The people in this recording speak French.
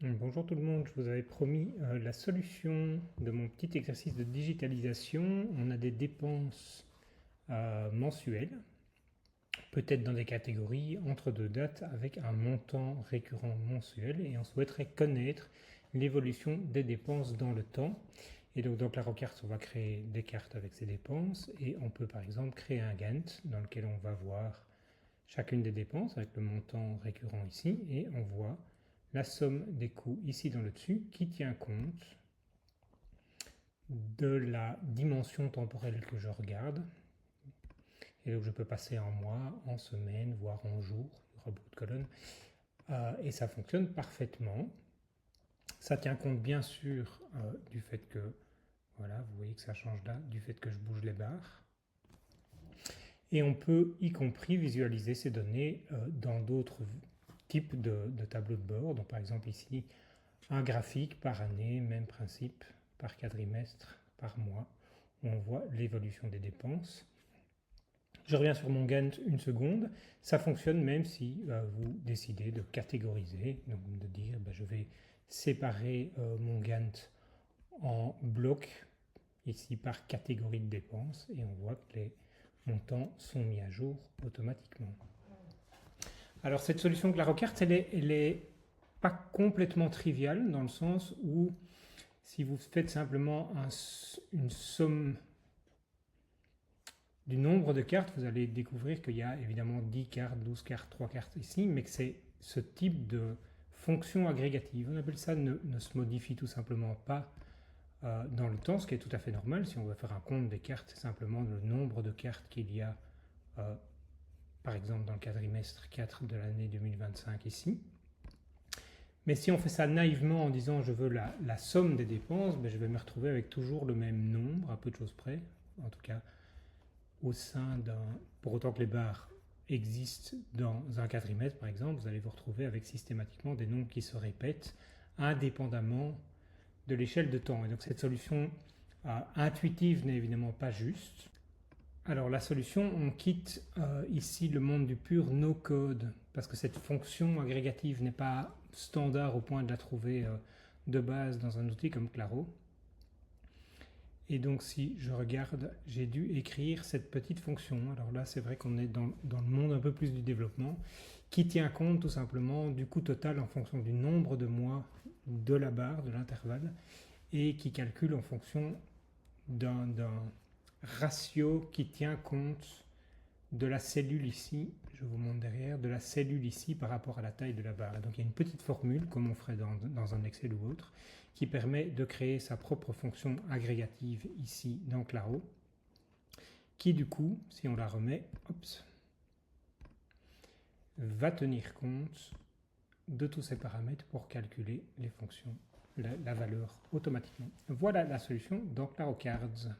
Bonjour tout le monde, je vous avais promis la solution de mon petit exercice de digitalisation. On a des dépenses mensuelles, peut-être dans des catégories entre deux dates avec un montant récurrent mensuel et on souhaiterait connaître l'évolution des dépenses dans le temps. Et donc dans Clarocart, on va créer des cartes avec ces dépenses et on peut par exemple créer un Gantt dans lequel on va voir chacune des dépenses avec le montant récurrent ici et on voit la somme des coûts ici dans le dessus qui tient compte de la dimension temporelle que je regarde. Et donc je peux passer en mois, en semaine, voire en jour, il y aura beaucoup de colonnes. Et ça fonctionne parfaitement. Ça tient compte bien sûr du fait que, voilà, vous voyez que ça change là, du fait que je bouge les barres. Et on peut y compris visualiser ces données dans d'autres types de tableaux de bord. Donc par exemple ici, un graphique par année, même principe, par quadrimestre, par mois, où on voit l'évolution des dépenses. Je reviens sur mon Gantt une seconde. Ça fonctionne même si vous décidez de catégoriser, donc de dire je vais séparer mon Gantt en blocs, ici par catégorie de dépenses, et on voit que les montants sont mis à jour automatiquement. Alors cette solution Clarocart, elle est pas complètement triviale dans le sens où si vous faites simplement une somme du nombre de cartes, vous allez découvrir qu'il y a évidemment 10 cartes, 12 cartes, 3 cartes ici, mais que c'est ce type de fonction agrégative. On appelle ça ne se modifie tout simplement pas dans le temps, ce qui est tout à fait normal. Si on veut faire un compte des cartes, c'est simplement le nombre de cartes qu'il y a, par exemple dans le quadrimestre 4 de l'année 2025 ici. Mais si on fait ça naïvement en disant je veux la somme des dépenses, je vais me retrouver avec toujours le même nombre, à peu de choses près, en tout cas au sein d'un... Pour autant que les barres existent dans un quadrimètre par exemple, vous allez vous retrouver avec systématiquement des nombres qui se répètent indépendamment de l'échelle de temps. Et donc cette solution intuitive n'est évidemment pas juste. Alors la solution, on quitte ici le monde du pur no-code, parce que cette fonction agrégative n'est pas standard au point de la trouver de base dans un outil comme Claro. Et donc si je regarde, j'ai dû écrire cette petite fonction. Alors là c'est vrai qu'on est dans le monde un peu plus du développement, qui tient compte tout simplement du coût total en fonction du nombre de mois de la barre, de l'intervalle, et qui calcule en fonction d'un ratio qui tient compte de la cellule ici, je vous montre derrière, de la cellule ici par rapport à la taille de la barre. Et donc il y a une petite formule, comme on ferait dans un Excel ou autre, qui permet de créer sa propre fonction agrégative ici dans Claro, qui du coup, si on la remet, va tenir compte de tous ces paramètres pour calculer les fonctions, la valeur automatiquement. Voilà la solution dans Clarocards.